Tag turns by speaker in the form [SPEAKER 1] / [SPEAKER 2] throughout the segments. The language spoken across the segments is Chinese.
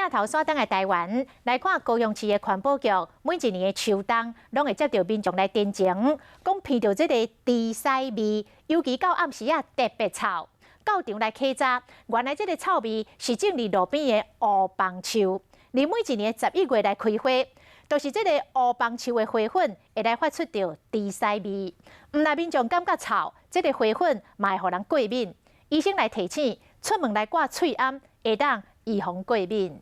[SPEAKER 1] 码头山东的台湾来看高雄市的环保局，每一年的秋冬，拢会接到民众来တင်情，讲闻到这个猪屎味，尤其到暗时啊特别臭。到场来考察，原来这个臭味是种伫路边的乌棒树，而每一年11月来开花，就是这个乌棒树的花粉会来发出着猪屎味。毋但民众感觉臭，这个花粉嘛会互人过敏。医生来提醒，出门来挂喙罨，会当预防过敏。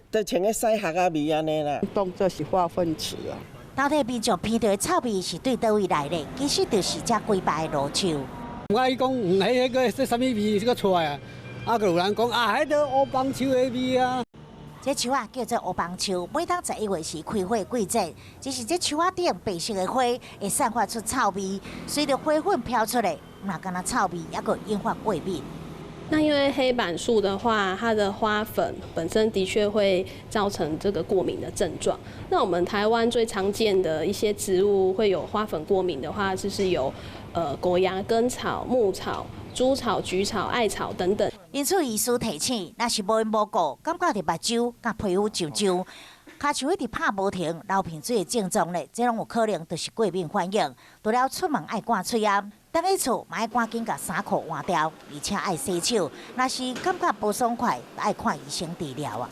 [SPEAKER 2] 就像个屎壳啊味安尼啦，
[SPEAKER 3] 当作是化粪池啊。
[SPEAKER 4] 到底民众闻到的臭味是对倒位来的？其实就是这几排的路树。
[SPEAKER 5] 我伊讲，迄个说啥物味个出来啊？啊，有人讲啊，迄个乌棒树的味啊。
[SPEAKER 4] 这树啊叫做乌棒树，每当11月是开花季节，只是这树啊顶白色的花会散发出臭味，随着花粉飘出来，那敢若臭味也个引发过敏。
[SPEAKER 6] 那因为黑板树的话，它的花粉本身的确会造成这个过敏的症状。那我们台湾最常见的一些植物会有花粉过敏的话，就是有果芽根草、牧草、猪草、菊草、艾草等等。
[SPEAKER 4] 因此，医师提醒，若是无缘无故感觉到目睭、甲皮肤痒痒，骹手一直拍无停、流鼻水的症状咧，这拢有可能就是过敏反应。除了出门爱挂喙罨，等喺厝嘛爱赶紧甲衫裤换掉，而且爱洗手。若是感觉不爽快，爱看医生治疗啊。